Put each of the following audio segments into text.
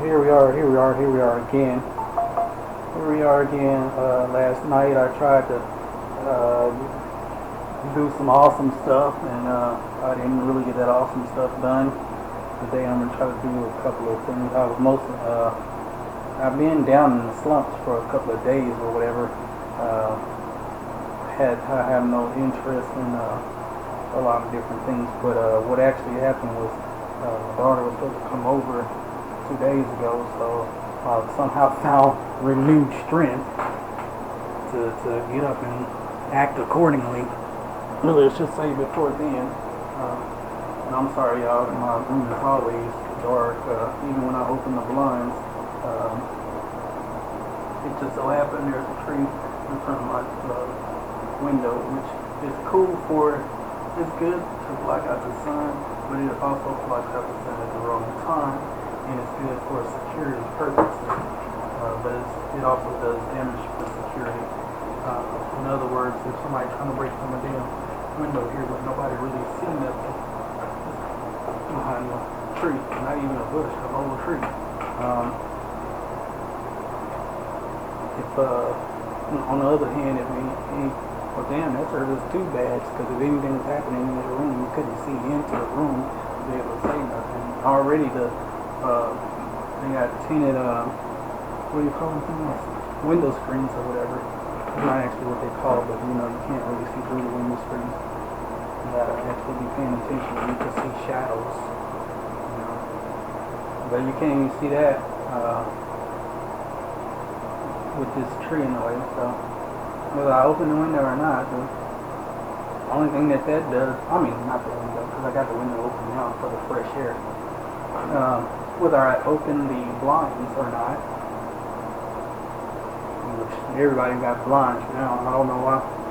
Here we are again. Last night I tried to do some awesome stuff, and I didn't really get that awesome stuff done. Today I'm gonna try to do a couple of things. I've been down in the slumps for a couple of days or whatever. I have no interest in a lot of different things, but what actually happened was my daughter was supposed to come over 2 days ago, so somehow found renewed strength to get up and act accordingly. Really, let's just say before then. And I'm sorry, y'all, my room is always dark. Even when I open the blinds, it just so happened there's a tree in front of my window, which is cool it's good to block out the sun, but it also blocks out the sun at the wrong time, and it's good for security purposes, but it also does damage for security. In other words, if somebody trying to break from a damn window here, but nobody really seen nothing behind the tree, not even a bush, a whole tree. On the other hand, well, damn, that serves as two bads, because if anything was happening in the room, you couldn't see into the room to be able to say nothing. Already they got tinted, what do you call them? Window screens or whatever. It's not actually what they call, but you can't really see through the window screens. You gotta actually be paying attention. You can see shadows, But you can't even see that with this tree in the way, so whether I open the window or not, the only thing that does, not the window, because I got the window open now for the fresh air. Whether I open the blinds or not, which everybody got blinds now, I don't know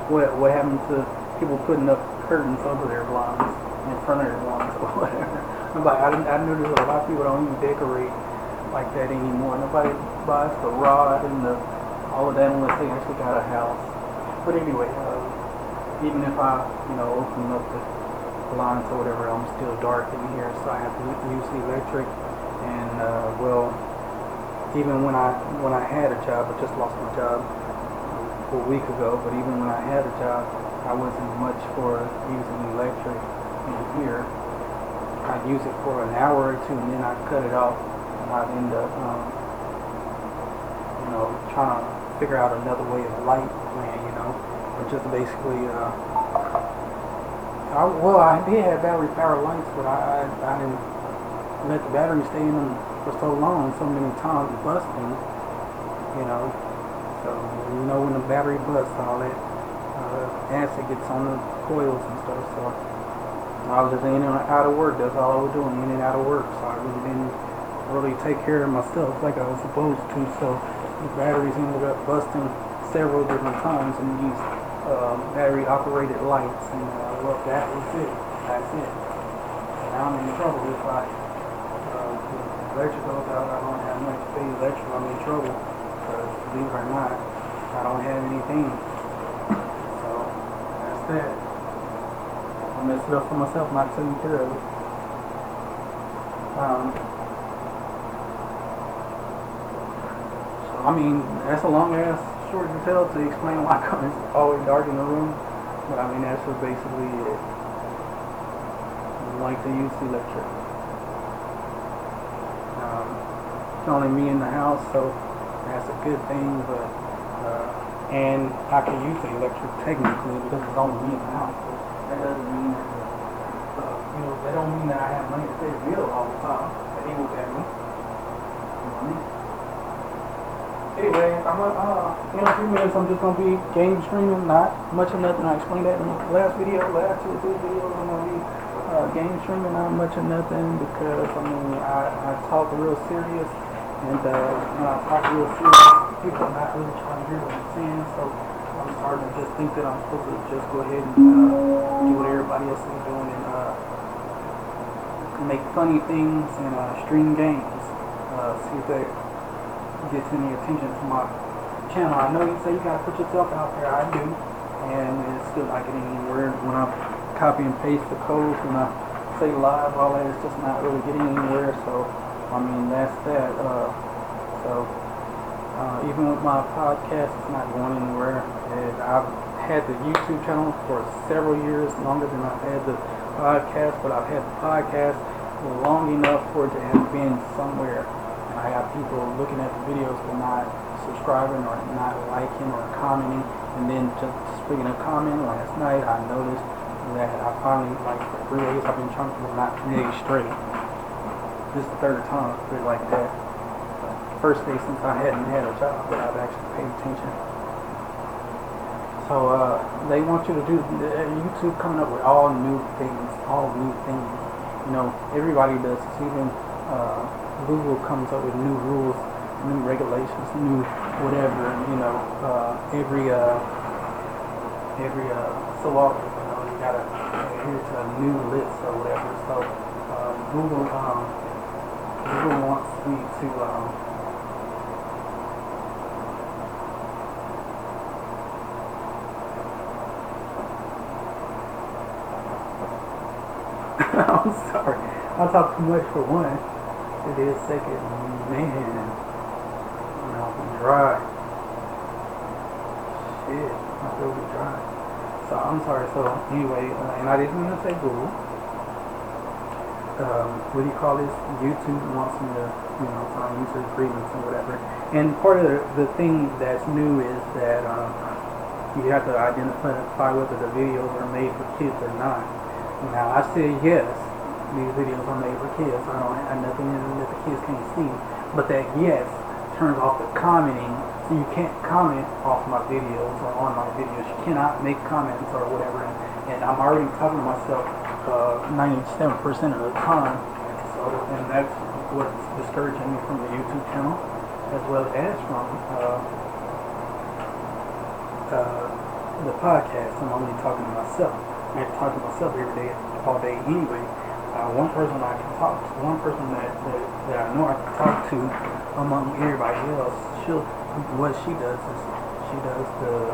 what happened to people putting up curtains over their blinds, in front of their blinds or whatever. I noticed a lot of people don't even decorate like that anymore. Nobody buys the rod and all of that unless they actually got a house. But anyway, even if I, open up the blinds or whatever, I'm still dark in here, so I have to use the electric. And even when I had a job, I just lost my job a week ago. But even when I had a job, I wasn't much for using electric in here. I'd use it for an hour or two, and then I'd cut it off, and I'd end up, trying to figure out another way of light plan, but just basically, I did have battery powered lights, but I didn't let the battery stay in them for so long, so many times busting, so when the battery busts, all that acid gets on the coils and stuff, so I was just in and out of work. That's all I was doing, in and out of work, so I really didn't take care of my stuff like I was supposed to, so the batteries ended up busting several different times in these battery operated lights, and that was it. That's it. And I'm in trouble if the electric goes out. I don't have much to pay electric. I'm in trouble because, believe it or not, I don't have anything. So that's that. I messed it up for myself, not taking care of it. That's a long ass short detail to explain why it's always dark in the room, but that's just basically it. I like to use electric. It's only me in the house, so that's a good thing, but and I can use the electric technically because it's only me in the house, but that doesn't mean that don't mean that I have money to pay the bill all the time. That ain't what that means. Anyway, in a few minutes I'm just going to be game streaming, not much of nothing. I explained that in the last two or three videos. I'm going to be game streaming, not much of nothing, because I talk real serious, and when I talk real serious, people are not really trying to hear what I'm saying, so I'm starting to just think that I'm supposed to just go ahead and do what everybody else is doing and make funny things and stream games, see if they gets any attention to my channel. I know you say you gotta put yourself out there. I do, and it's still not getting anywhere. When I copy and paste the codes, when I say live, all that, it's just not really getting anywhere. So I mean, that's that. So even with my podcast, it's not going anywhere. And I've had the YouTube channel for several years, longer than I've had the podcast, but I've had the podcast long enough for it to have been somewhere. And I have people looking at the videos but not subscribing or not liking or commenting. And then just speaking of comment, last night I noticed that I finally, like for 3 days, I've been trying to, not 3 days straight. This is the third time I feel like that. First day since I hadn't had a job that I've actually paid attention. So they want you to do YouTube coming up with all new things, You know, everybody does this. Even Google comes up with new rules, new regulations, new whatever. You know, every so often, you know, you gotta adhere to a new list or whatever. So Google wants me to. I'm sorry. I talk too much for one. It is second. Man. I'm dry. Shit. I feel dry. So I'm sorry. So anyway, and I didn't mean to say Google. What do you call this? YouTube wants me to, sign user agreements and whatever. And part of the thing that's new is that you have to identify whether the videos are made for kids or not. Now, I said yes, these videos are made for kids. I don't have nothing in them that the kids can't see. But that yes turns off the commenting, so you can't comment off my videos or on my videos. You cannot make comments or whatever. And I'm already talking to myself 97% of the time. So, and that's what's discouraging me from the YouTube channel, as well as from the podcast. I'm only talking to myself. I talk to myself every day, all day anyway. One person I can talk to, one person that I know I can talk to among everybody else, what she does is she does the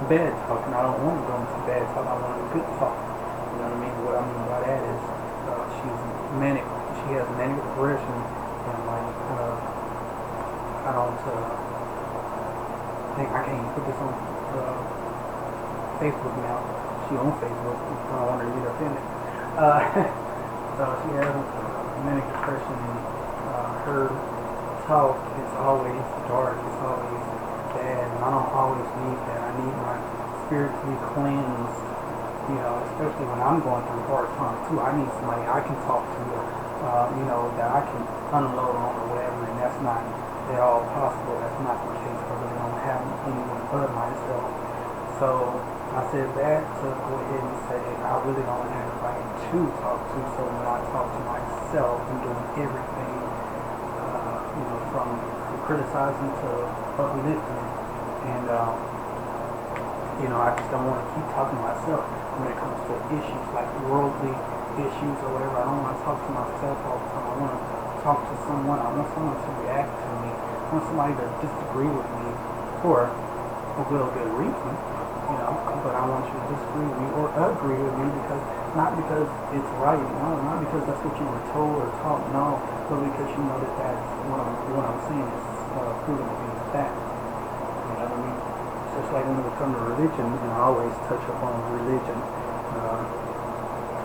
bad talk, and I don't want to go into bad talk, I want to good talk. You know what I mean? What I mean by that is she's manic, she has manic depression, and like, I don't think I can't even put this on Facebook now. She on Facebook. I don't want her to get offended. So she has manic depression, and her talk is always dark. It's always bad, and I don't always need that. I need my spirit to be cleansed. Especially when I'm going through a hard time too. I need somebody I can talk to, that I can unload on or whatever. And that's not at all possible. That's not the case. I really don't have anyone but myself. So I said that to go ahead and say I really don't have anybody to talk to. So when I talk to myself and doing everything, from criticizing to uplifting, and I just don't want to keep talking to myself when it comes to issues like worldly issues or whatever. I don't want to talk to myself all the time. I want to talk to someone. I want someone to react to me. I want somebody to disagree with me for a real good reason. But I want you to disagree with me or agree with me not because it's right, not because that's what you were told or taught, but because you know that that's what I'm saying is proven to be fact. You know what I mean? It's just like when it comes to religion, and I always touch upon religion.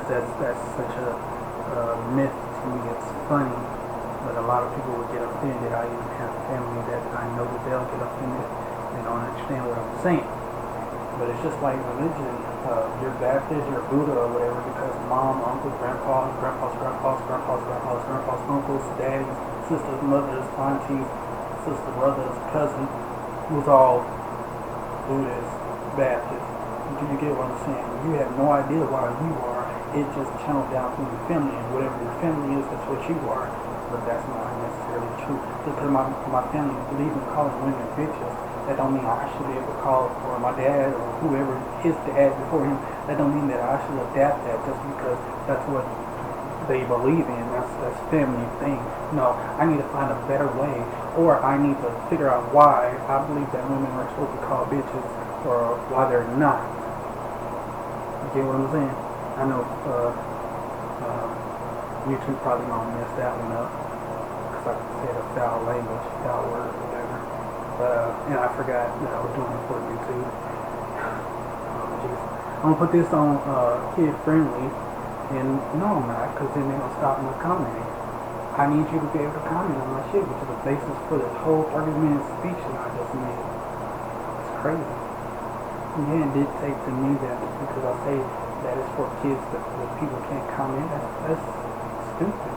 That's such a myth to me. It's funny, but a lot of people would get offended. I even have family that I know that they'll get offended. They don't understand what I'm saying. But it's just like religion. You're Baptist, you're Buddha or whatever because mom, uncle, grandpa, grandpa's uncles, daddies, sisters, mothers, aunties, sister, brothers, cousin, was all Buddhist, Baptist. Do you get what I'm saying? You have no idea why you are. It just channeled down through your family, and whatever your family is, that's what you are. But that's not necessarily true. Because my family believes in calling women bitches. That don't mean I should be able to call for my dad or whoever his dad before him. That don't mean that I should adapt that just because that's what they believe in. That's family thing. No, I need to find a better way, or I need to figure out why I believe that women are supposed to call bitches or why they're not. You get what I'm saying? I know YouTube probably gonna mess that one up because I said a foul language, foul word, or whatever. But and I forgot that I was doing it for YouTube. Oh, jeez. I'm gonna put this on kid friendly, and no, I'm not, because then they're gonna stop my commenting. I need you to be able to comment on my shit, which is the basis for this whole 30-minute speech that I just made. It's crazy. Yeah, it dictates to me that because I say that it's for kids that people can't comment. That's stupid.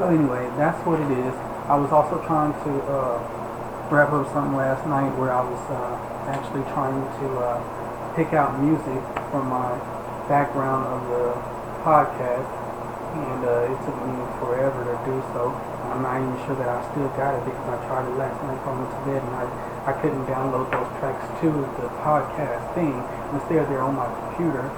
So anyway, that's what it is. I was also trying to wrap up something last night where I was actually trying to pick out music from my background of the podcast, and it took me forever to do so. I'm not even sure that I still got it because I tried it last night before I went to bed, and I couldn't download those tracks to the podcast thing. Instead, they're on my computer.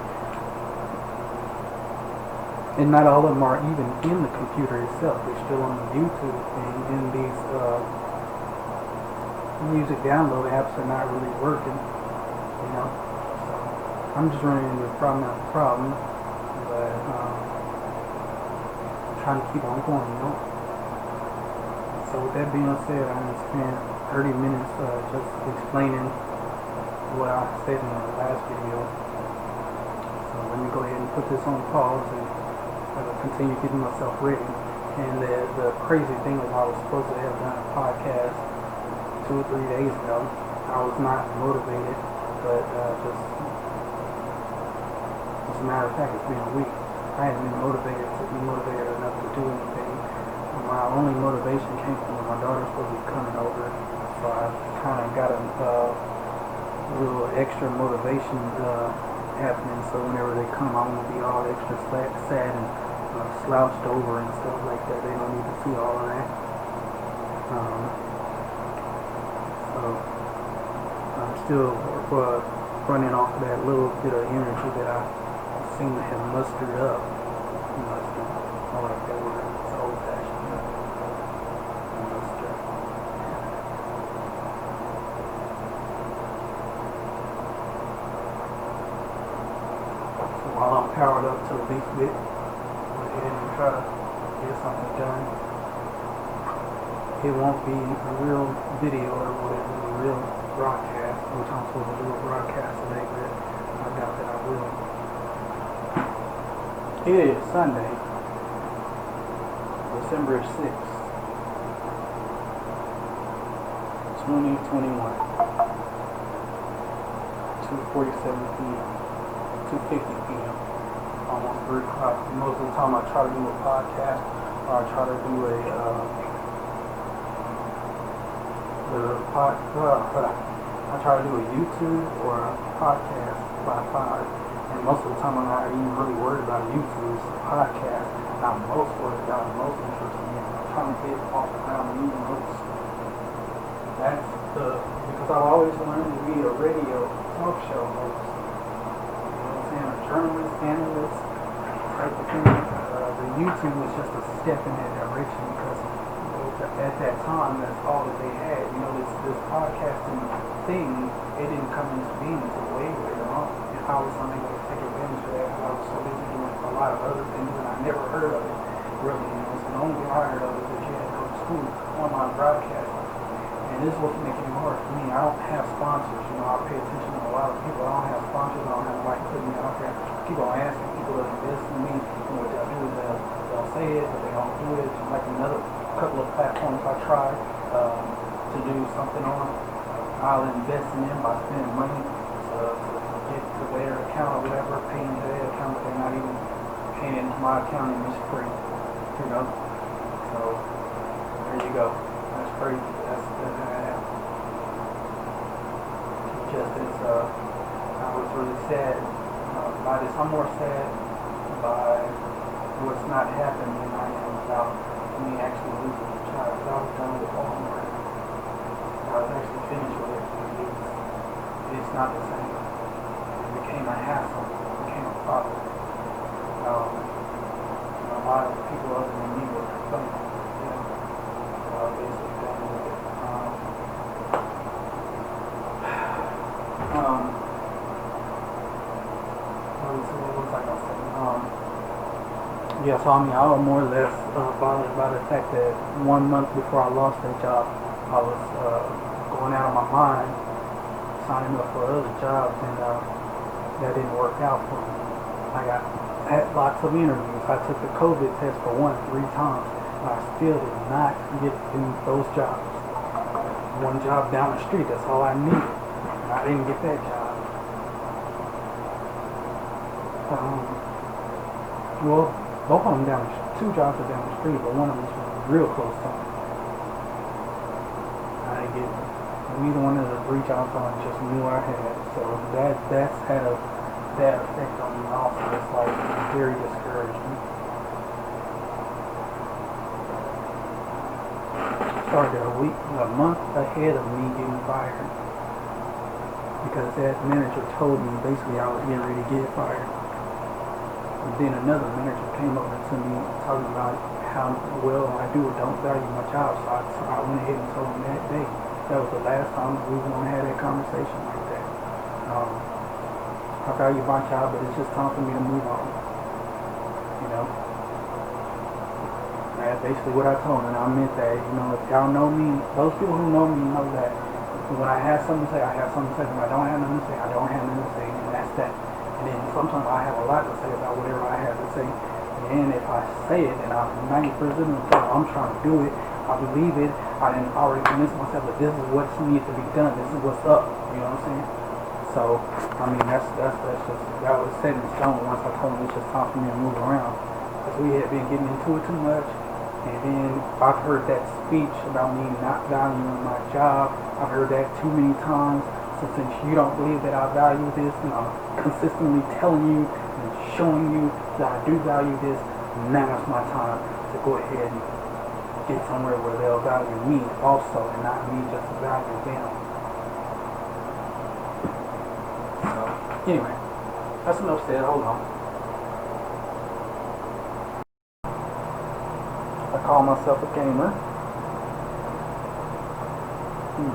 And not all of them are even in the computer itself. They're still on the YouTube thing. And these music download apps are not really working, you know. So I'm just running into problem after problem, but I'm trying to keep on going, you know. So with that being said, I'm gonna spend 30 minutes just explaining what I said in the last video. So let me go ahead and put this on pause and continue getting myself ready. And the crazy thing is I was supposed to have done a podcast 2 or 3 days ago. I was not motivated, but just as a matter of fact, it's been a week. I hadn't been motivated enough to do anything. My only motivation came from when my daughter's supposed to be coming over, so I kind of got a little extra motivation happening. So whenever they come, I won't be all extra sad and slouched over and stuff like that. They don't need to see all of that. So I'm still running off of that little bit of energy that I seem to have mustered up. I like that word. It's old-fashioned. Muster. So while I'm powered up to the least bit, and try to get something done. It won't be a real video or whatever, a real broadcast, which I'm supposed to do a broadcast today, but I doubt that I will. It is Sunday, December 6th, 2021, 2:47 p.m., 2:50 p.m. Almost 3 o'clock. Most of the time I try to do a podcast or I try to do I try to do a YouTube or a podcast by 5. And most of the time I'm not even really worried about YouTube. It's a podcast I'm most worried about and most interested in. I'm trying to get off around new notes. That's because I've always wanted to be a radio talk show host. A journalist, analyst type of thing. The YouTube was just a step in that direction because at that time that's all that they had. You know, this podcasting thing, it didn't come into being until way later on. And I was unable to take advantage of that because I was so busy doing a lot of other things and I never heard of it really. You know, so the only thing I heard of is that you had to go to school online broadcasting. And this was making it hard for me. I don't have sponsors. You know, I pay attention to a lot of people. I don't have sponsors. I don't have like putting me out there. People are asking people to invest in me. And what they'll do is they'll say it, but they don't do it. Just like another couple of platforms I tried to do something on. I'll invest in them by spending money to get to their account or whatever, paying to their account, but they're not even paying into my account and it's free. You know? So there you go. That's crazy. That's just as I was really sad by this. I'm more sad by what's not happening than I am about me actually losing a child. Because I was done with Walmart. I was actually finished with it. It's not the same. It became a hassle. It became a problem. A lot of people other than me were complaining. Basically done with it. What was I gonna say? Yeah, so I mean, I was more or less bothered by the fact that 1 month before I lost that job, I was going out of my mind, signing up for other jobs, and that didn't work out for me. Had lots of interviews. I took the COVID test for 3 times, and I still did not get those jobs. One job down the street, that's all I needed, and I didn't get that job. Well, both of them two jobs are down the street, but one of them was real close to me. I didn't get neither one of the 3 jobs I just knew I had, so that's had a bad effect on me also. It's like very discouraging. Started a month ahead of me getting fired because that manager told me basically I was getting ready to get fired. And then another manager came over to me talking about how well I do or don't value my job, so I went ahead and told him that day. That was the last time we were going to have that conversation like that. I value my job, but it's just time for me to move on. You know? That's basically what I told him, and I meant that. You know, if y'all know me, those people who know me know that when I have something to say, I have something to say. When I don't have nothing to say, I don't have nothing to say, and that's that. And then sometimes I have a lot to say about whatever I have to say. And if I say it, and I'm 90% of the time I'm trying to do it, I believe it, I didn't already convince myself that this is what needs to be done, this is what's up, you know what I'm saying? So, I mean, that was set in stone once I told him it's just time for me to move around. Because we had been getting into it too much, and then I've heard that speech about me not valuing my job, I've heard that too many times. So since you don't believe that I value this, and I'm consistently telling you and showing you that I do value this, now it's my time to go ahead and get somewhere where they'll value me also, and not me just value them. So, anyway, that's enough said. Hold on. I call myself a gamer,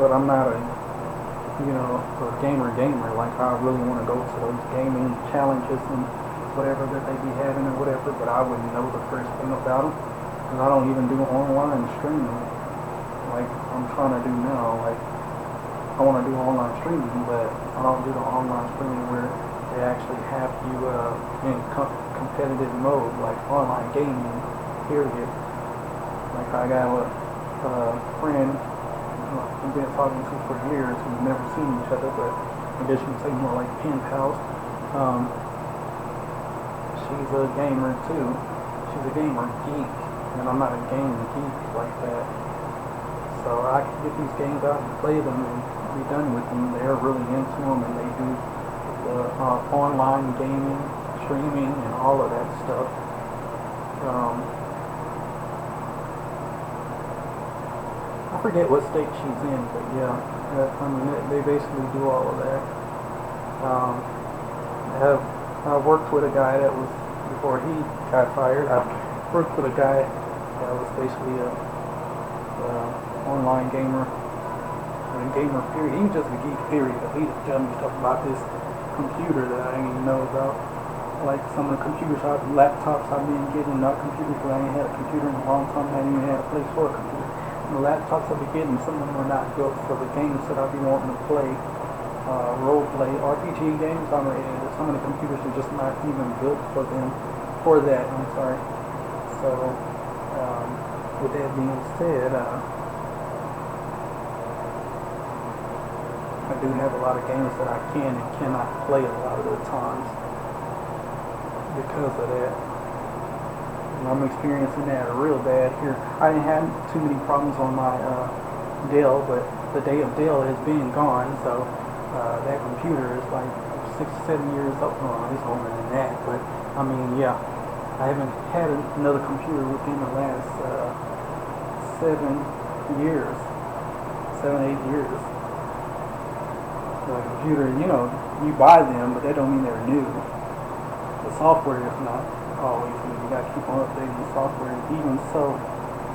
but I'm not a gamer. Like, I really want to go to those gaming challenges and whatever that they be having or whatever, but I wouldn't know the first thing about them, because I don't even do online streaming like I'm trying to do now. Like, I want to do online streaming, but I don't do the online streaming where they actually have you in competitive mode, like online gaming, period. Like, I got a friend I've been talking to for years. We've never seen each other, but I guess you can say more like pen pals. She's a gamer too. She's a gamer geek, and I'm not a game geek like that. So I can get these games out and play them and be done with them. They're really into them, and they do the online gaming, streaming, and all of that stuff. I forget what state she's in, but yeah, I mean, they basically do all of that. I worked with a guy that was, before he got fired, I worked with a guy that was basically a online gamer, period. He was just a geek, period. He was telling me stuff about this computer that I didn't even know about. Like some of the laptops I've been getting, not computers, because I ain't had a computer in a long time. I didn't even have a place for a computer. The laptops I've been getting, some of them are not built for the games that I've been wanting to play, role-play, RPG games. Some of the computers are just not even built for that, I'm sorry. So, with that being said, I do have a lot of games that I can and cannot play a lot of the times because of that. I'm experiencing that real bad here. I didn't have too many problems on my Dell, but the day of Dell has been gone, so that computer is like 6 or 7 years old. Oh, it's older than that, but I mean, yeah, I haven't had another computer within the last 7 years, 7, 8 years. The computer, you buy them, but that don't mean they're new. The software is not always new. You got to keep on updating the software. Even so,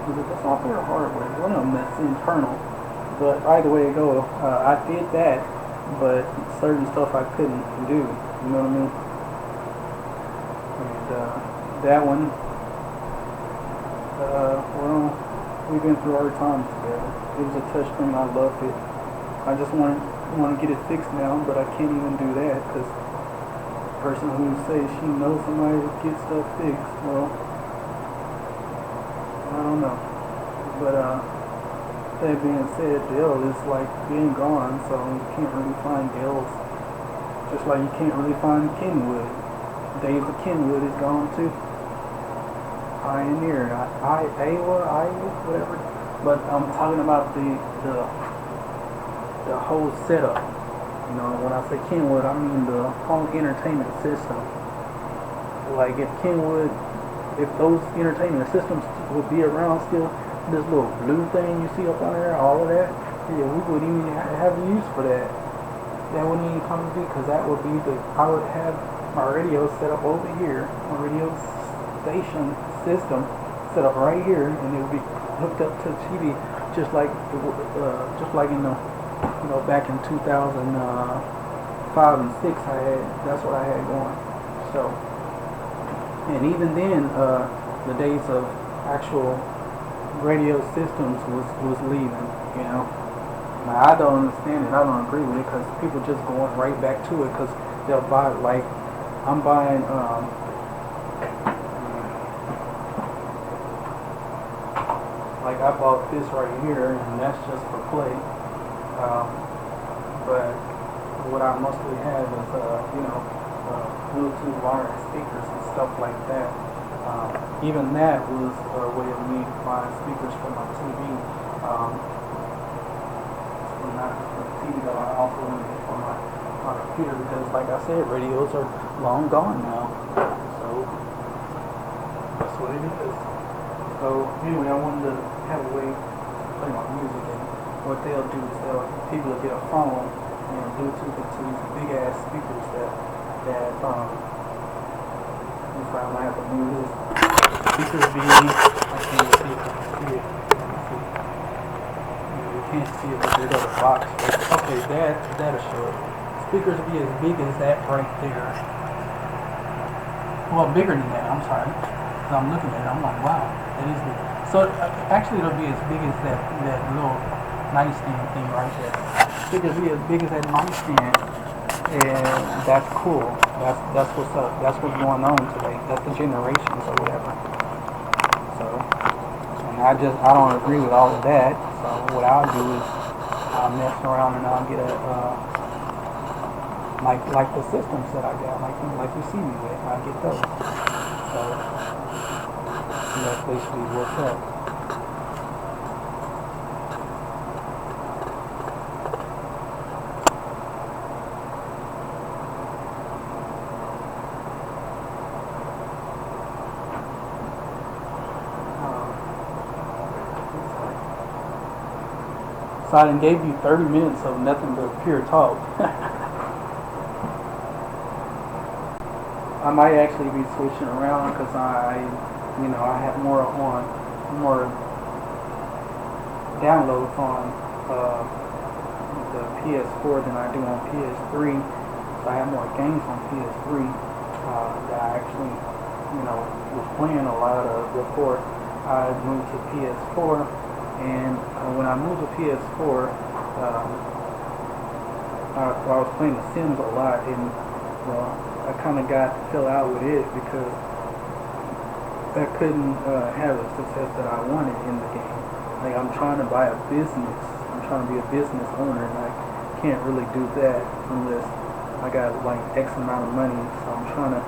is it the software or hardware? One of them that's internal. But either way it go, I did that, but certain stuff I couldn't do. You know what I mean? And that one, Well, we've been through our times together. It was a touch screen. I loved it. I just want to get it fixed now, but I can't even do that because the person who says she knows somebody to get stuff fixed, well, I don't know. But that being said, Dell is like being gone, so you can't really find Dells. Just like you can't really find Kenwood. Days of Kenwood is gone too. Pioneer, Iowa, whatever. But I'm talking about the whole setup. You know, when I say Kenwood, I mean the home entertainment system. Like if those entertainment systems would be around still, this little blue thing you see up on there, all of that, yeah, we wouldn't even have use for that. That wouldn't even come to be, because that would be I would have my radio set up over here, my radio station system set up right here, and it would be hooked up to the TV, just like back in 2005 and 6. That's what I had going. So, and even then, the days of actual radio systems was leaving. You know, now I don't understand it. I don't agree with it, because people just going right back to it, because they'll buy, like I'm buying like I bought this right here, and that's just for play. But what I mostly have is Bluetooth wireless speakers and stuff like that. Even that was a way of me buying speakers for my TV. Not for the TV, but I also wanted it for my computer, because, like I said, radios are long gone now. So that's what it is. So anyway, I wanted to have a way to play my music, and what they'll do is people will get a phone and Bluetooth it to these big ass speakers that that's why I'm gonna have to move this. Speakers be, I can't see it. You can't see it, but there's a box. Okay, that'll show it. Speakers be as big as that right there. Well, bigger than that. I'm sorry. So I'm looking at it. I'm like, wow, that is big. So actually, it'll be as big as that little nightstand thing right there. It'll be as big as that nightstand, and that's cool. That's what's up. That's what's going on today. That's the generations or whatever. So, and I don't agree with all of that. So what I'll do is I'll mess around and I'll get a like the systems that I got, like you see me with. I get those. So that's basically what's up. So I gave you 30 minutes of nothing but pure talk. I might actually be switching around, because I have more downloads on the PS4 than I do on PS3. So I have more games on PS3 that I actually, was playing a lot of before I moved to PS4. And when I moved to PS4, I was playing The Sims a lot, and I kind of fell out with it because I couldn't have the success that I wanted in the game. Like, I'm trying to buy a business. I'm trying to be a business owner, and I can't really do that unless I got like X amount of money. So I'm trying to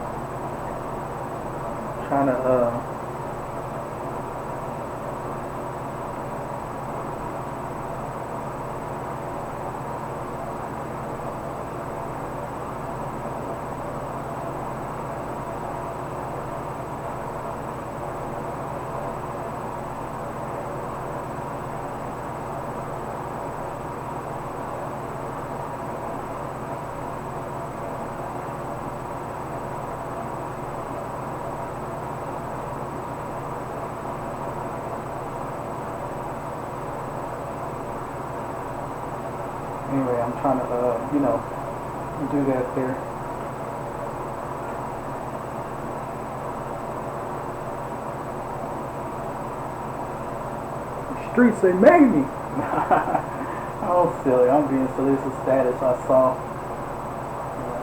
anyway, I'm trying to, do that there. streets, they made me. Oh, silly. I'm being silly. It's a status I saw. I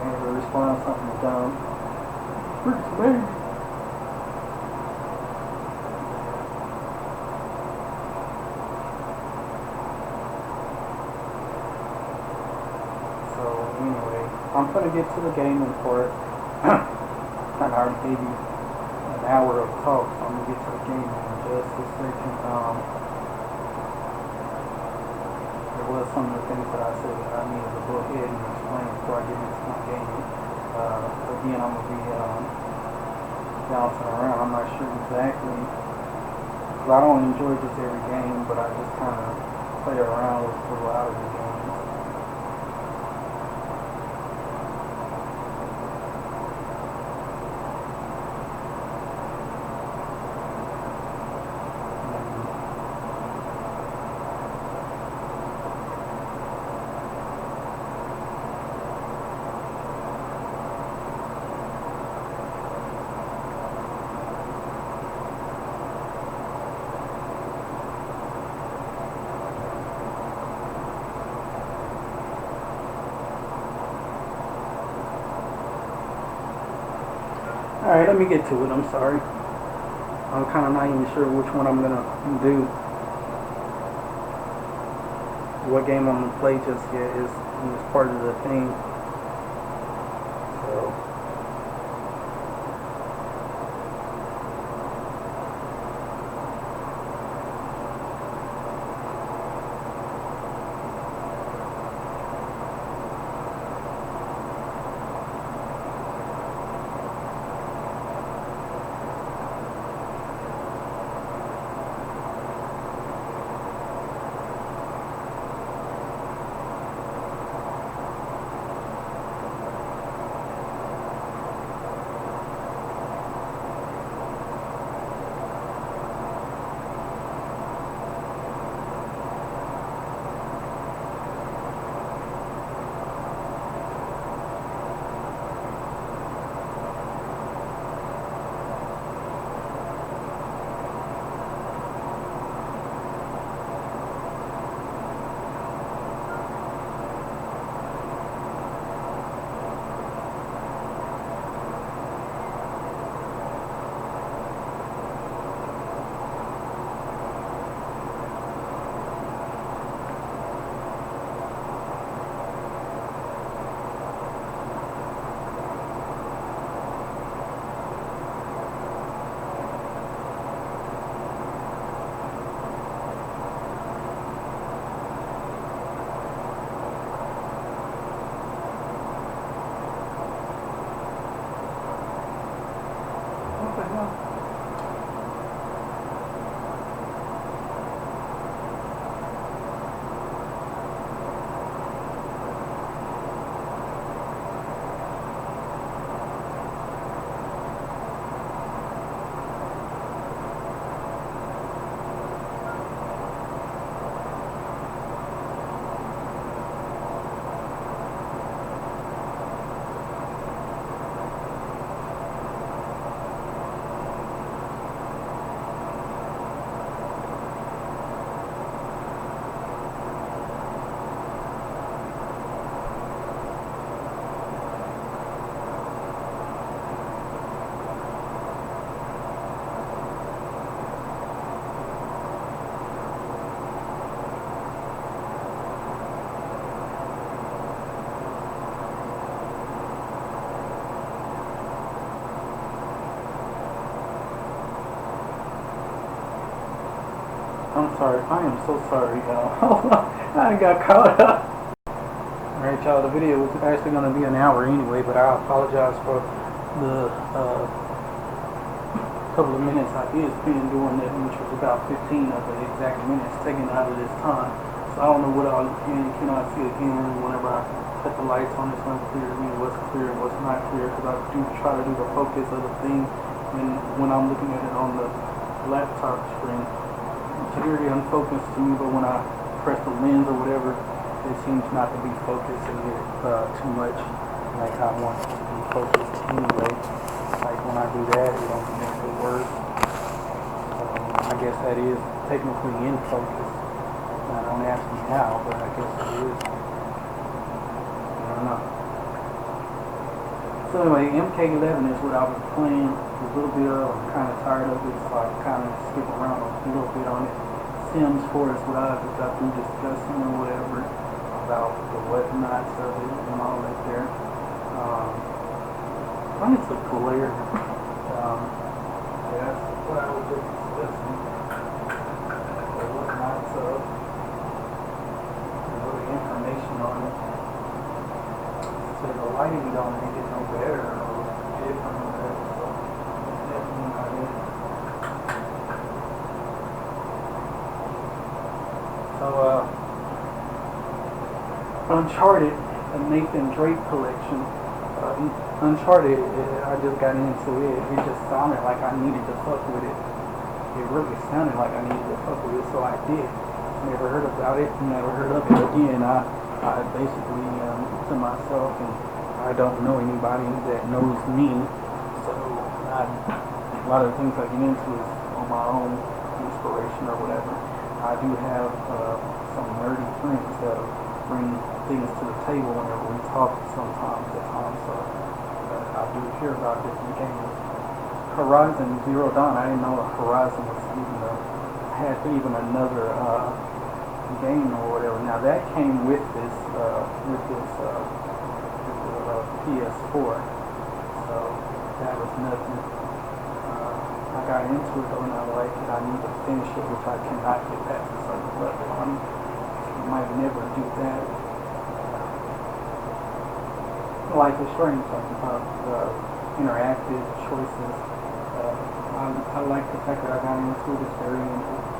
had to respond to something dumb. Streets made me. So, anyway, I'm going to get to the gaming part. I already gave you an hour of talk, so I'm going to get to the gaming in just a second. There was some of the things that I said that I needed to go ahead and explain before I get into my gaming. Again, I'm going to be bouncing around. I'm not sure exactly, because I don't enjoy just every game, but I just kind of play around with a lot of the games. Alright, let me get to it. I'm sorry. I'm kind of not even sure which one I'm going to do. What game I'm going to play just yet is part of the thing. So, what the hell? I'm sorry. I am so sorry, y'all. I got caught up. Alright, y'all. The video was actually going to be an hour anyway, but I apologize for the couple of minutes I did spend doing that, which was about 15 of the exact minutes taken out of this time. So I don't know what all you cannot see again whenever I cut the lights on. It's unclear to me what's clear and what's not clear, because I do try to do the focus of the thing, and when I'm looking at it on the laptop screen, it's very unfocused to me, but when I press the lens or whatever, it seems not to be focusing it too much like I want it to be focused anyway. Like when I do that, it only makes it worse. I guess that is technically in focus. Don't ask me how, but I guess it is. I don't know. So anyway, MK11 is what I was playing a little bit of. I'm kind of tired of it, so I kind of skip around a little bit on it. Sims 4 is what I got through discussing or whatever about the whatnots of it and all that there. I think it's a glare. Yeah, that's what I was just discussing. The whatnots of the information on it. So the lighting don't make it no better or different or whatever, so it's definitely not it. So, Uncharted, the Nathan Drake collection. Uncharted, I just got into it. It just sounded like I needed to fuck with it. It really sounded like I needed to fuck with it, so I did. Never heard about it, never heard of it again. I basically to myself, and I don't know anybody that knows me, so a lot of the things I get into is on my own inspiration or whatever. I do have some nerdy friends that bring things to the table whenever we talk sometimes at times, so I do hear about different games. Horizon Zero Dawn, I didn't know Horizon was had even another game or whatever. Now that came with this PS4, so that was nothing. I got into it though, and I like it. I need to finish it, which I cannot get past a certain level on. I might never do that. Life is Strange, talking about interactive choices. I like the fact that I got into it. It's very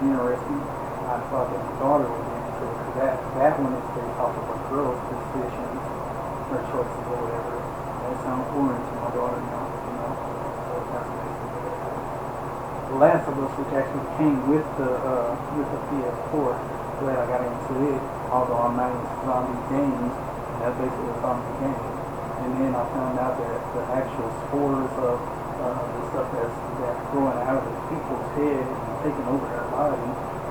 interesting. I thought that my daughter would get into it, because that one is based off of a girl's decisions, her choices or whatever. That sounds foreign to my daughter now, you know. So that's basically what it is. The Last of Us, which actually came with the PS4, glad I got into it, although I'm not into zombie games, and that's basically a zombie game. And then I found out that the actual spores of the stuff that's growing out of people's head and taking over their body,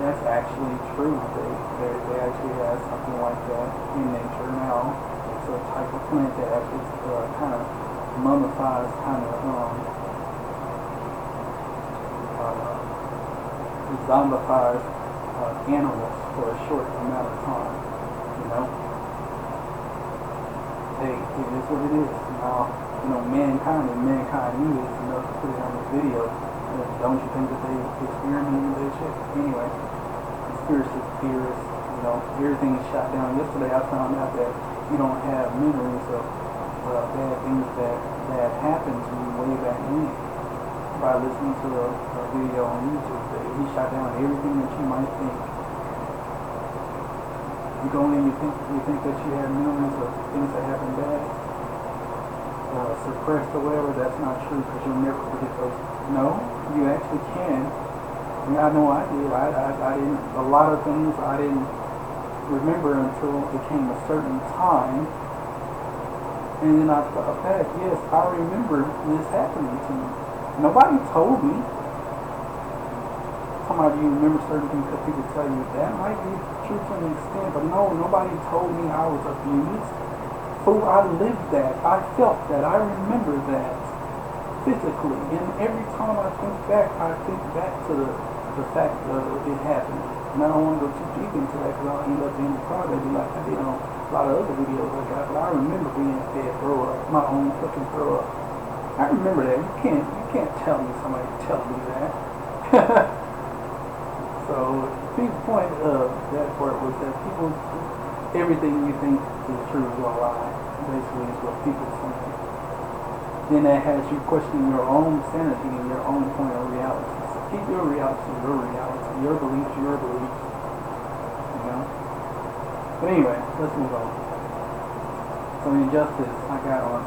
that's actually true. They actually have something like that in nature now. It's a type of plant that actually kind of mummifies, kind of zombifies animals for a short amount of time, you know. Hey, it is what it is. Now, you know, mankind knew this enough to put it on the video. Don't you think that they experimented with that shit? Anyway, conspiracy theorists, you know, everything is shot down. Yesterday I found out that you don't have memories of bad things that happened to you way back when. By listening to a video on YouTube, he shot down everything that you might think. You go in, you think that you have memories of things that happened bad, suppressed or whatever. That's not true, because you'll never forget those. No, you actually can. I mean, I know I did. I didn't. A lot of things I didn't remember until it came a certain time, and then I thought back. Yes, I remember this happening to me. Nobody told me. Somebody you remember certain things that people tell you. That might be true to an extent, but no, nobody told me I was abused. Fool, I lived that. I felt that. I remember that physically. And every time I think back to the fact that it happened. And I don't want to go too deep into that, because I'll end up being a crybaby like I did on a lot of other videos I got. But I remember being a dead throw up, my own fucking throw up. I remember that. You can't tell me somebody tell me that. So the big point of that part was that everything you think is true is a lie. Basically, is what people say. Then that has you questioning your own sanity and your own point of reality. So keep your reality, your beliefs, you know. But anyway, let's move on. So Injustice, I got on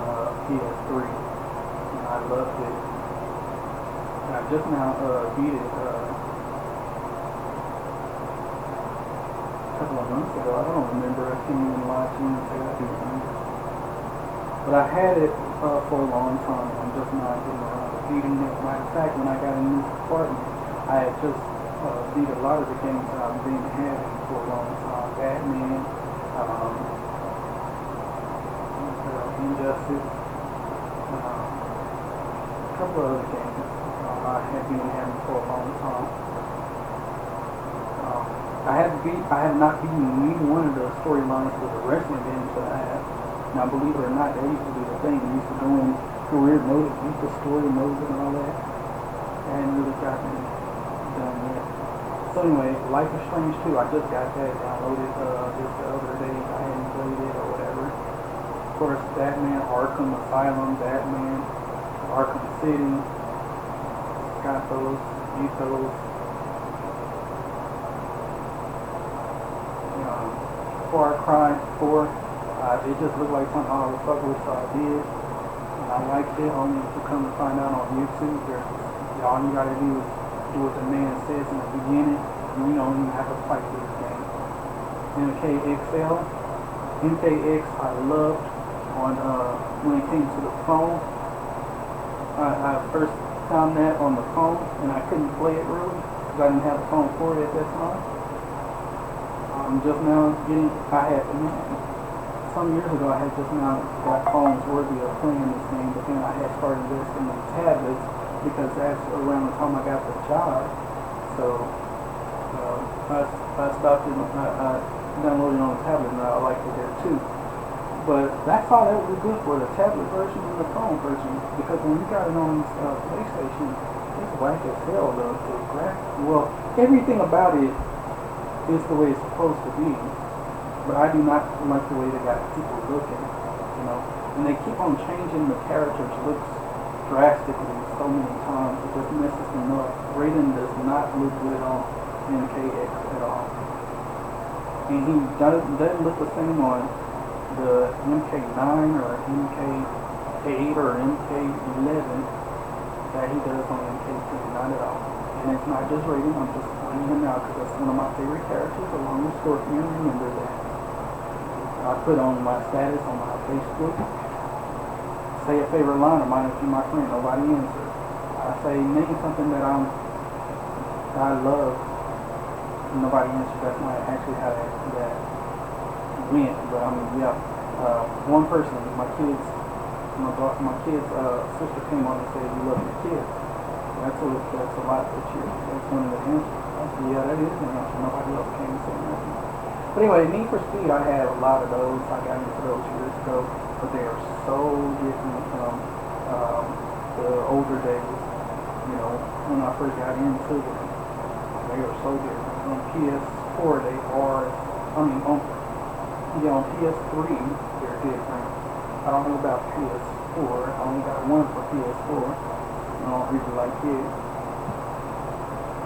PS3. I loved it. I just now beat it a couple of months ago. I don't remember. I can't even lie to you and say I do remember. But I had it for a long time. I'm just not getting around to beating it. Matter of fact, when I got in this apartment, I had just beat a lot of the games that I've been having for a long time. Batman, Injustice, a couple of other games I have been having for a long time. I have not beaten either one of the storylines for the wrestling games that I have. Now, believe it or not, that used to be the thing. You used to go in career mode, beat the story mode and all that. I hadn't really gotten done yet. So anyway, Life is Strange 2, I just got that downloaded just the other day. I hadn't played it or whatever. Of course, Batman, Arkham Asylum, Batman, Arkham City, got those, beat those. Far Cry 4, it just looked like something I was fuck with, so I did. And I liked it, only to come to find out on YouTube, all you gotta do is do what the man says in the beginning, and you don't even have to fight for this game. MKX I loved on when it came to the phone. I first found that on the phone, and I couldn't play it really, because I didn't have a phone for it at that time. I'm just now getting, some years ago I had just now got phones worthy of playing this game, but then I had started investing in tablets because that's around the time I got the job. So I stopped downloading on the tablet, and I liked it there too. But that's all that was good for, the tablet version and the phone version, because when you got it on PlayStation, it's whack as hell. The graphics, well, everything about it is the way it's supposed to be, but I do not like the way they got people looking, and they keep on changing the characters' looks drastically so many times. It just messes them up. Raiden does not look good on MKX at all, and he doesn't look the same on the MK9 or MK8 or MK11 that he does on MK10, not at all. And it's not just Raiden, I'm just pointing him out because that's one of my favorite characters along with Scorpion. Remember that. I put on my status on my Facebook, say a favorite line of mine if you're my friend, nobody answers. I say name something that I love, and nobody answers. That's not actually how that went, but I mean, yeah. One person, my kid's sister came on and said, "You love your kids." That's a lot that that's one of the answers. I said, yeah, that is an answer. Nobody else came and said nothing. But anyway, Need for Speed, I had a lot of those. I got into those years ago, but they are so different from the older days. When I first got into them, they are so different. On PS4, they are. On PS3, they're different. I don't know about PS4. I only got one for PS4. I don't really like it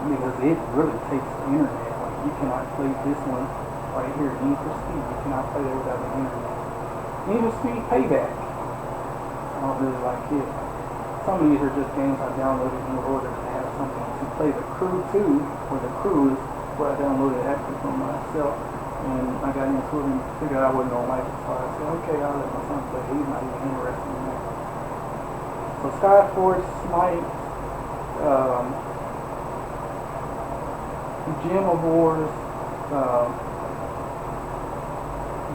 because it really takes the internet. Like, you cannot play this one right here, Need for Speed. You cannot play that without the internet. Need for Speed Payback, I don't really like it. Some of these are just games I downloaded in order to have something to play. The Crew 2, or The Crew, is what I downloaded actually from myself, and I got into it and figured I wasn't gonna like it, so I said, okay, I'll let my son play. He's not even interested in that. So Skyforce, Smite, Gem of Wars,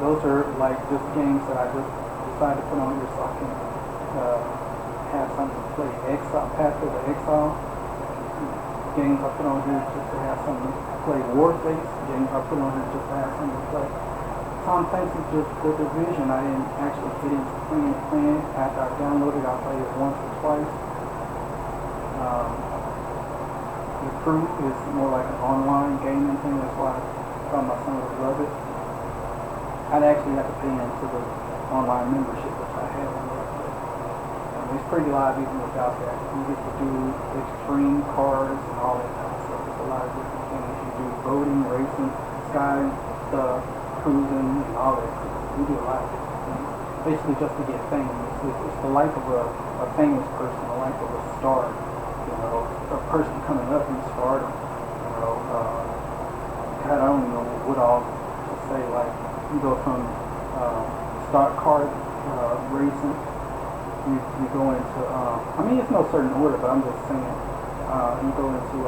those are like just games that I just decided to put on here so I can have something to play. Exile, Path of the Exile, games I put on here just to have something to play. Warface, games I put on here just to have something to play. Tom Clancy's just The Division, I didn't actually get into playing. After I downloaded, I played it once or twice. The Crew is more like an online gaming thing, that's why I thought my son would love it. I'd actually have to pay into the online membership, which I have on there. It's pretty live even without that. You get to do extreme cars and all that kind of stuff. It's a lot of different things. You do boating, racing, sky stuff, cruising, and all that. You do a lot of different things. Basically just to get fame. It's the life of a famous person, the life of a star. A person coming up in stardom. God, I don't even know what all to say. Like, you go from stock car racing, you go into, it's no certain order, but I'm just saying, you go into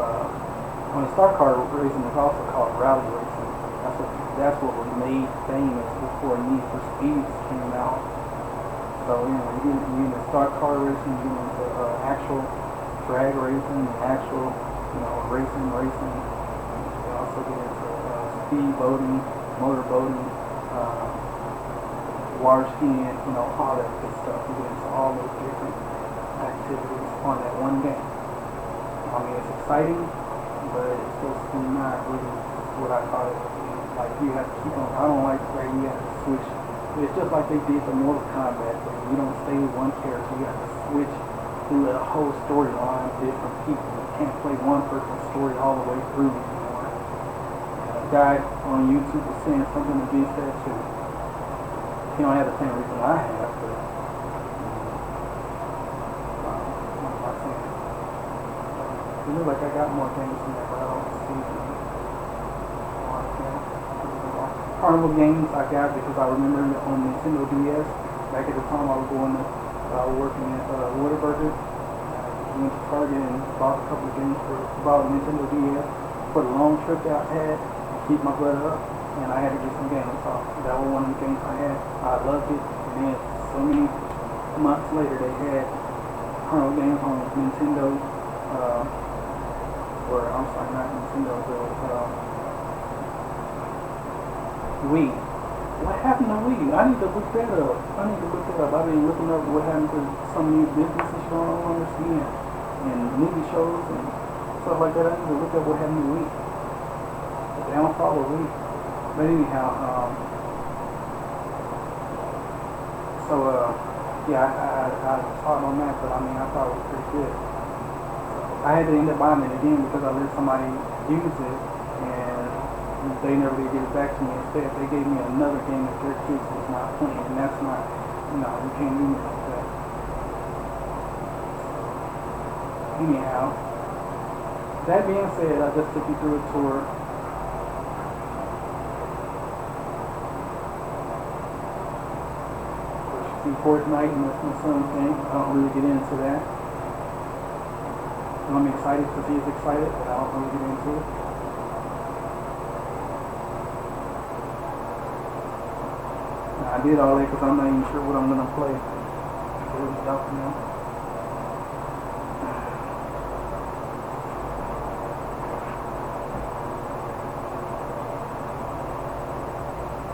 stock car racing is also called rally racing. That's what was made famous before Need for Speeds came out. So you get into stock car racing, you get into actual drag racing, actual racing. You also get into speed boating, motor boating, water skiing, all that good stuff. You get into all those different activities on that one game. I mean, it's exciting, but it's supposed to be not really what I thought it would be. Like, you have to keep on, I don't like where you have to switch. It's just like they did the Mortal Kombat thing. You don't stay with one character, you have to switch through a whole storyline of different people. You can't play one person's story all the way through anymore. A guy on YouTube was saying something against that too. He don't have the same reason I have, but what am I saying? It looks like I got more games than that, but I don't see them. Carnival games I got because I remember on Nintendo DS, back at the time I was working at Whataburger. I went to Target and bought a couple of games bought a Nintendo DS for the long trip that I had to keep my blood up, and I had to get some games. So that was one of the games I had. I loved it, and then so many months later they had Carnival games on Nintendo, or I'm sorry, not Nintendo, but Wii. What happened to Wii? I need to look that up. I've been looking up what happened to some new businesses you don't understand, and movie shows and stuff like that. I need to look up what happened to Wii. The downfall of Wii. But anyhow, yeah, I saw it on that, but I mean, I thought it was pretty good. So I had to end up buying it again because I let somebody use it, and they never did give it back to me. Instead, they gave me another game that their kids was not playing, and that's not, you can't do it like that. So, anyhow, that being said, I just took you through a tour. See Fortnite, and that's my son's thing. I don't really get into that. I'm excited because he's excited, but I don't really get into it. I did all that because I'm not even sure what I'm going to play. So it's out now.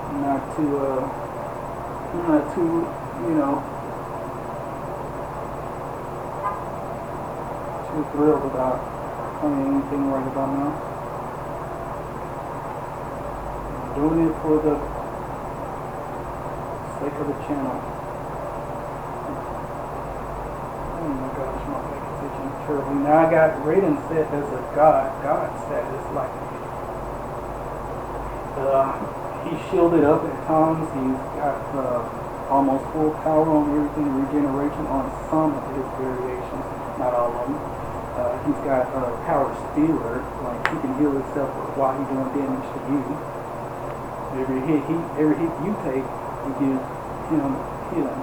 I'm not too, too thrilled about playing anything right about now. I'm doing it for the sake of the channel. Oh my gosh, my back is itching terribly. Now I got Raiden set as a god status. Like, he's shielded up at times. He's got almost full power on everything, regeneration on some of his variations, not all of them. He's got power stealer, like he can heal himself while he's doing damage to you. Every hit you take, you give him healing.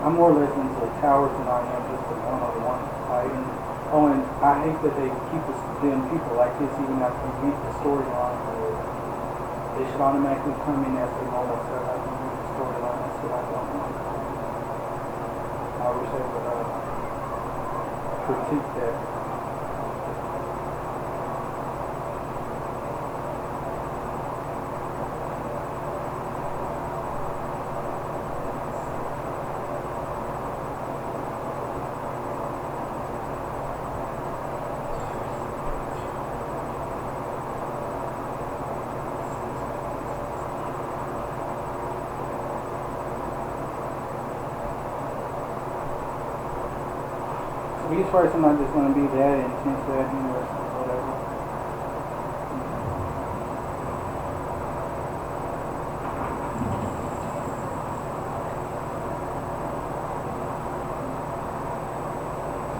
I'm more or less into towers than I am just a one-on-one fighting. Oh, and I hate that they keep them people like this even after you beat the storyline. They should automatically come in as the normal setup and beat the storyline. That's what I don't want. I wish they would critique that. These fights are not just going to be that intense, that interesting, whatever.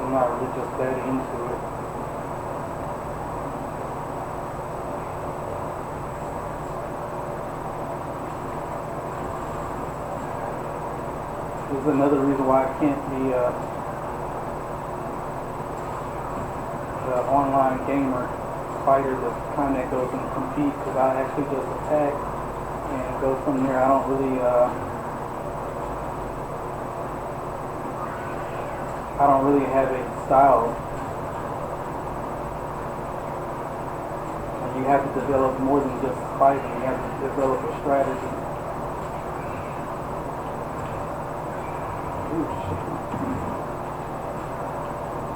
I'm not really just that into it. is another reason why I can't be the online gamer fighter, the kind that goes and compete, because I actually just attack and go from there. I don't really have a style. And you have to develop more than just fighting. You have to develop a strategy. Ooh, shit.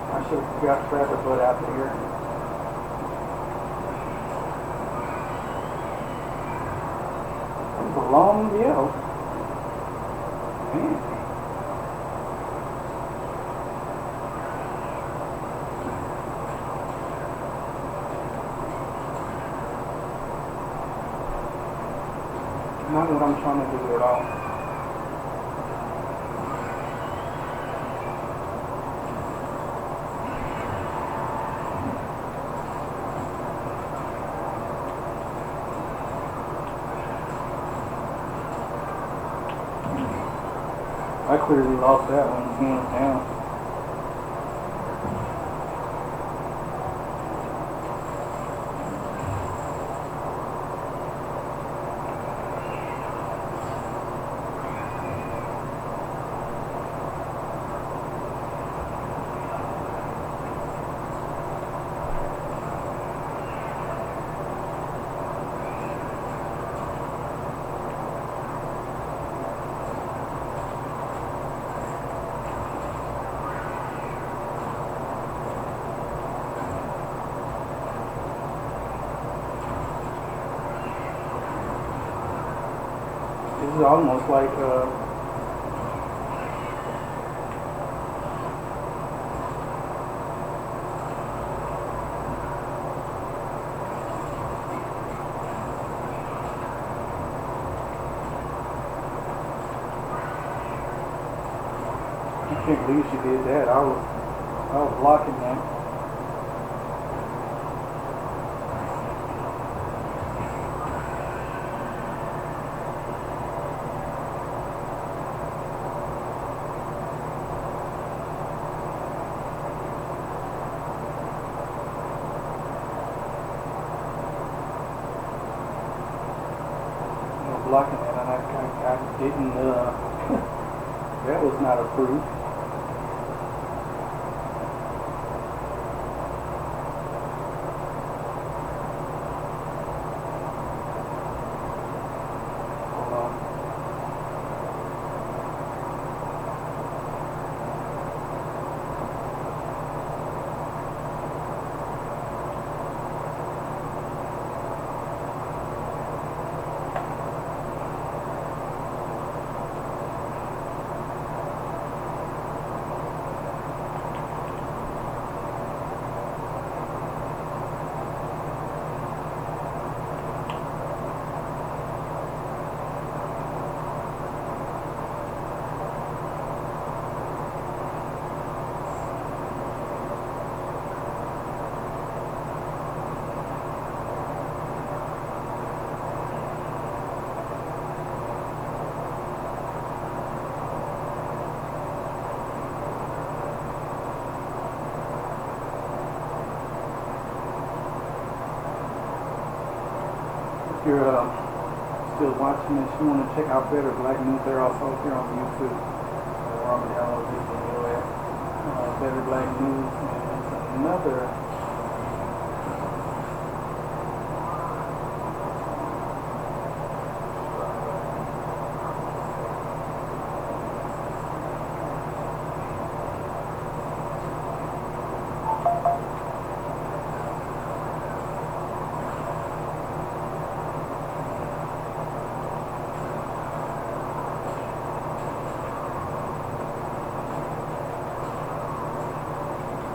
I should have got Trapper Butt out there. That was a long yell. Man. Not what I'm trying to do at all. I clearly lost that one, hands down. This is almost like I can't believe she did that. I was blocking that. Blocking it, and I didn't, that was not approved. Hold on. If you're still watching this, you want to check out Better Black News. They're also here on YouTube. Where I'm going to download this video at. Better Black News. And it's another.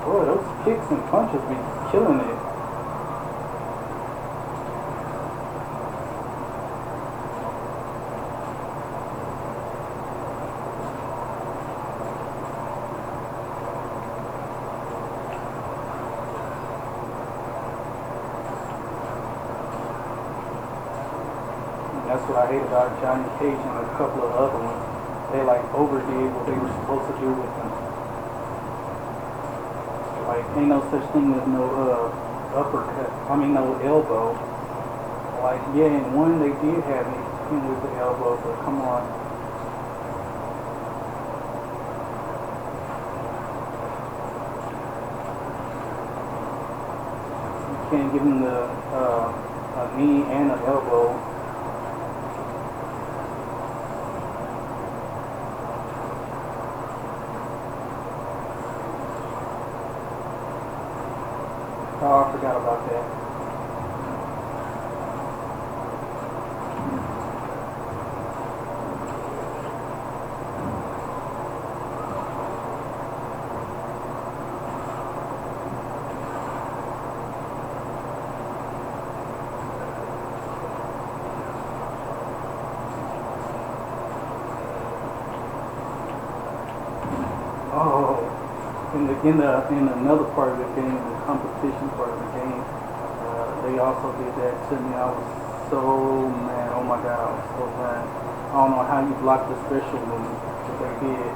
Boy, those kicks and punches be killing it. And that's what I hate about Johnny Cage and a couple of other ones. they like overdid what they were supposed to do with them. Like ain't no such thing as no uppercut. I mean no elbow. Like yeah, in one they did have me in with the elbow, but come on. You can't give him the a knee and an elbow. Oh, I forgot about that. Oh, in another part of the game, the competition part of the game, they also did that to me. I was so mad. Oh my god, I was so mad. I don't know how you blocked the special move, but they did.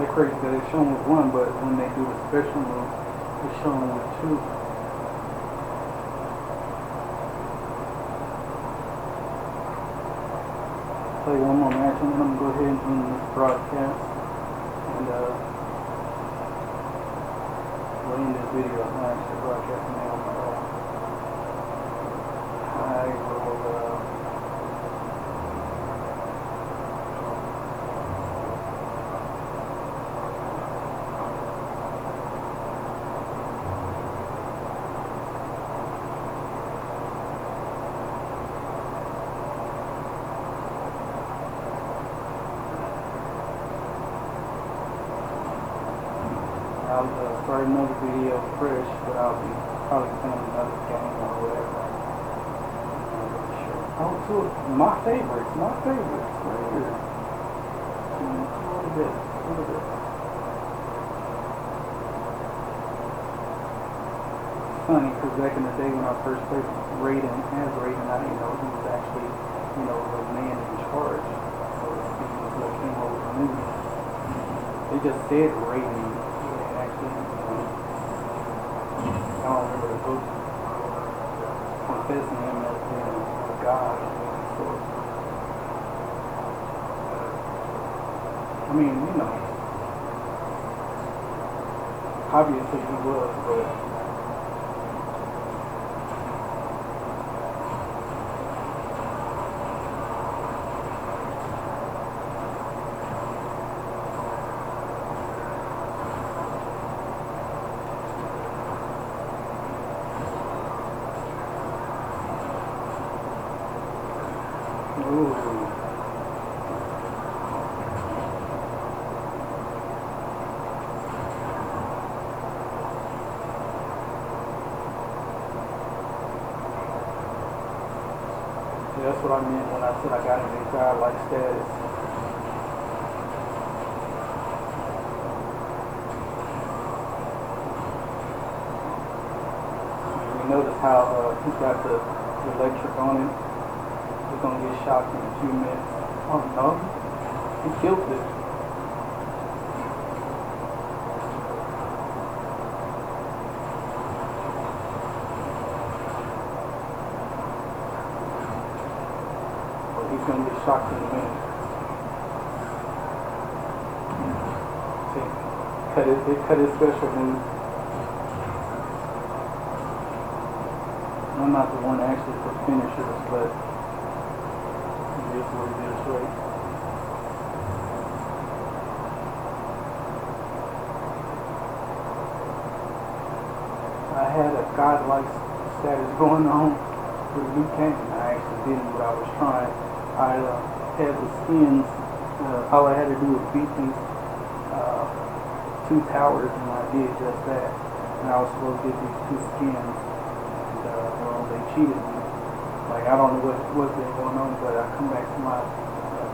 They're crazy because they show them with one, but when they do the special move, they show them with two. Play one more match and then I'm gonna go ahead and end this broadcast and we'll end this video. I'm actually broadcasting now. I will I'll start another video fresh, but I'll be probably playing another game or whatever. I'm not really sure. Oh, two of my favorites, right here. A little bit. It's funny, because back in the day when I first played Raiden, I didn't know he was actually, the man in charge. So to speak, until I came over the movie. They just said Raiden. I don't remember the book confessing him as being a god. So, I mean, obviously he was, but ooh. See, that's what I meant when I said I got an godlike status. You notice how he's got the electric on him. He's gonna get shocked in a few minutes. Oh no, he killed it. But he's gonna get shocked in a minute. cut his special move. I'm not the one actually for finishers, but it is what it is, right? I had a godlike status going on with Liu Kang. I actually did what I was trying. I had the skins. All I had to do was beat these two towers, and I did just that. And I was supposed to get these two skins, and well, they cheated me. Like, I don't know what's been going on, but I come back to my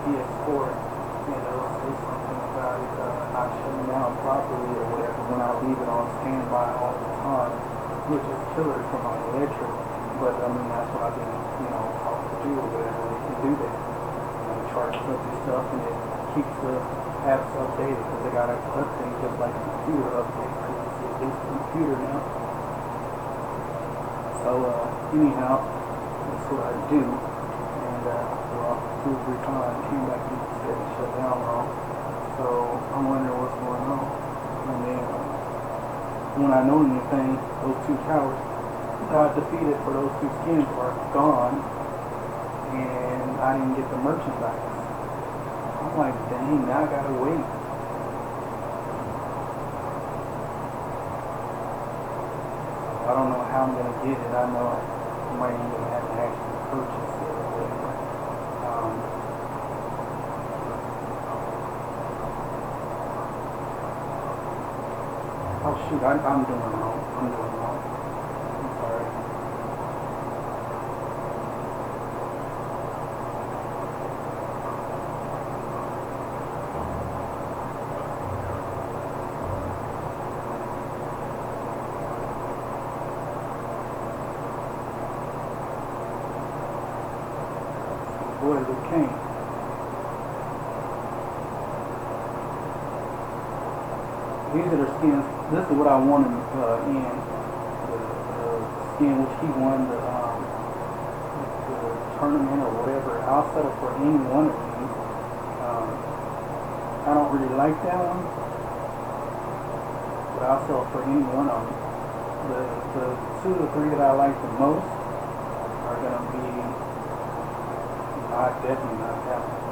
PS4, and it'll say something about it not shutting down properly or whatever when I leave it on standby all the time, which is killer for my electric. But I mean, that's what I've been, taught to do or whatever. They can do that. It charges up your stuff, and it keeps the apps updated because they got to update just like a computer update because it's at least a computer now. So anyhow, that's what I do. And well, 2 or 3 times came back and said it shut down wrong. So I'm wondering what's going on. And then when I know anything, those 2 towers got defeated for those 2 skins were gone, and I didn't get the merchandise. I'm like, dang, now I gotta wait. I don't know how I'm gonna get it. I know I might even have to actually purchase it or whatever. Oh shoot, I'm doing wrong. I'm doing wrong. I'm sorry. Boy, Liu Kang. These are the skins. This is what I wanted in the skin which he won the tournament or whatever. I'll settle for any one of these. I don't really like that one, but I'll settle for any one of them. The 2 or 3 that I like the most are gonna be definitely not that one.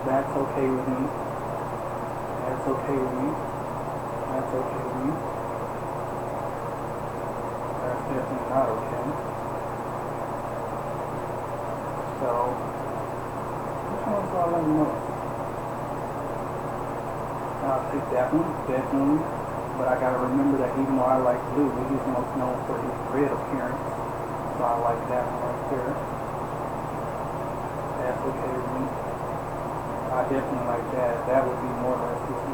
That's okay with me. That's okay with me. That's okay with me. That's definitely not okay. So, which one's do I like most? I'll take that one, definitely. But I gotta remember that even though I like blue, he's most known for his red appearance. So I like that one right there. That's okay with me. I definitely like that. That would be more or less to see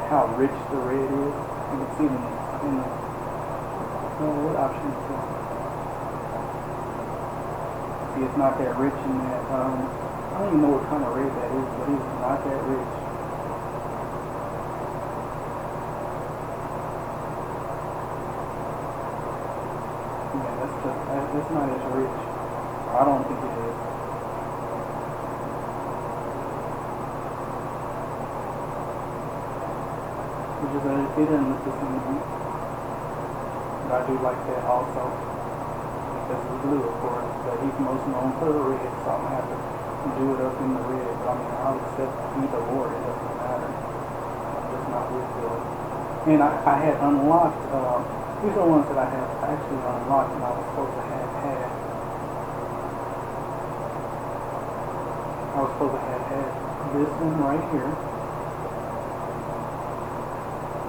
how rich the red is. You can see it in the what option is it? See, it's not that rich in that. I don't even know what kind of red that is, but it's not that rich. Yeah, that's not as rich. I don't think it is. It doesn't look the same to me. But I do like that also. Because it's blue, of course. But he's most known for the red, so I'm going to have to do it up in the red. But I mean, I'll accept either or. It doesn't matter. I'm just not with the... And I had unlocked... these are the ones that I had actually unlocked and I was supposed to have had. I was supposed to have had this one right here.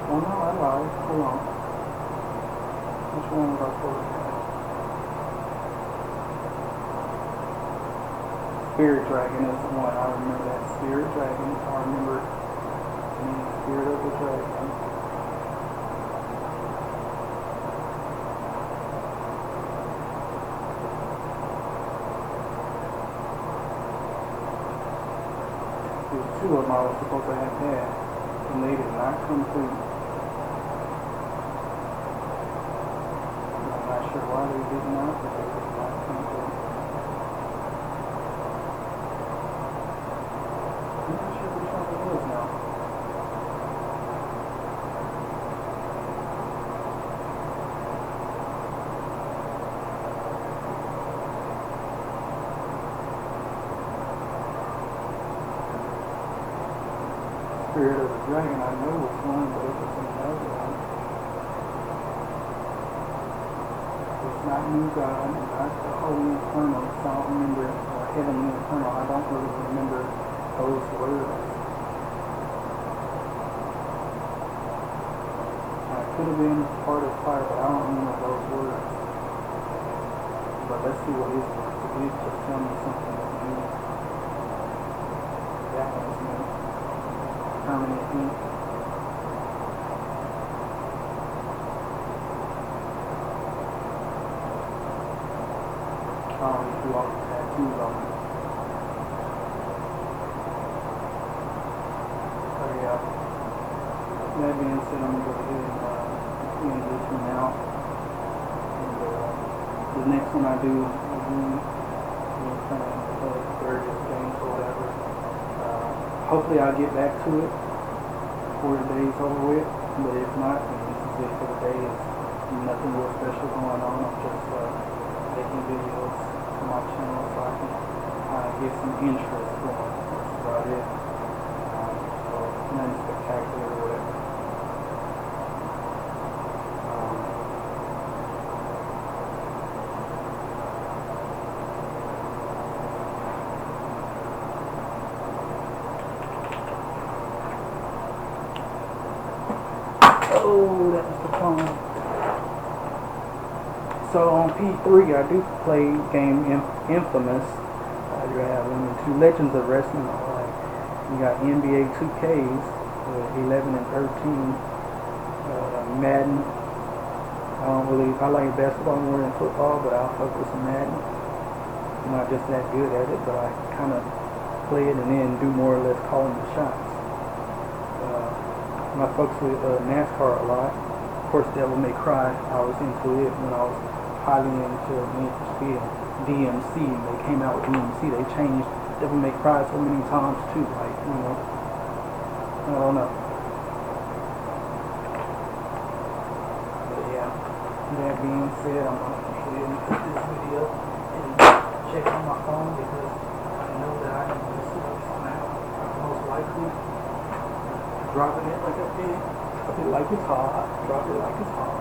Oh no, I lied. Hold on. Which one was I supposed to have? Spirit Dragon is the one. I remember that. Spirit Dragon. I remember the Spirit of the Dragon. There's 2 of them I was supposed to have had, and they did not come through. I'm not sure why they did not, but they did not come through. I'm not sure which one it is now. Spirit of the Dragon, I know which one, but if it's another one, it's not New God, not the Holy Eternal, so I don't remember, or Heavenly Eternal, I don't really remember those words. It could have been part of fire, but I don't remember those words. But let's see what his words. If he's just telling me something that's new, that one's new. Permanent ink. I always do all the tattoos on me. So yeah. That being said, I'm gonna go ahead and end this one out. And the next one I do will be playing various games or whatever. Hopefully I'll get back to it before the day's over with. But if not, then this is it for the day. There's nothing real special going on. I'm just making videos for my channel so I can get some interest going. That's about it. So nothing spectacular or whatever. Oh, that was the phone. So on P3, I do play game Infamous. You have 2 Legends of Wrestling. You got NBA 2Ks, 11 and 13. Madden. I like basketball more than football, but I'll focus on Madden. I'm not just that good at it, but I kind of play it and then do more or less calling the shots. I focus with NASCAR a lot. Of course, Devil May Cry, I was into it when I was highly into Need for Speed and DMC. They came out with DMC. They changed Devil May Cry so many times too. Like, you know, I don't know. But yeah, that being said, I'm going to go ahead and put this video and check on my phone because I know that I can mess it up somehow. Most likely. Dropping it like I did. Drop it like it's hot. Drop it like it's hot.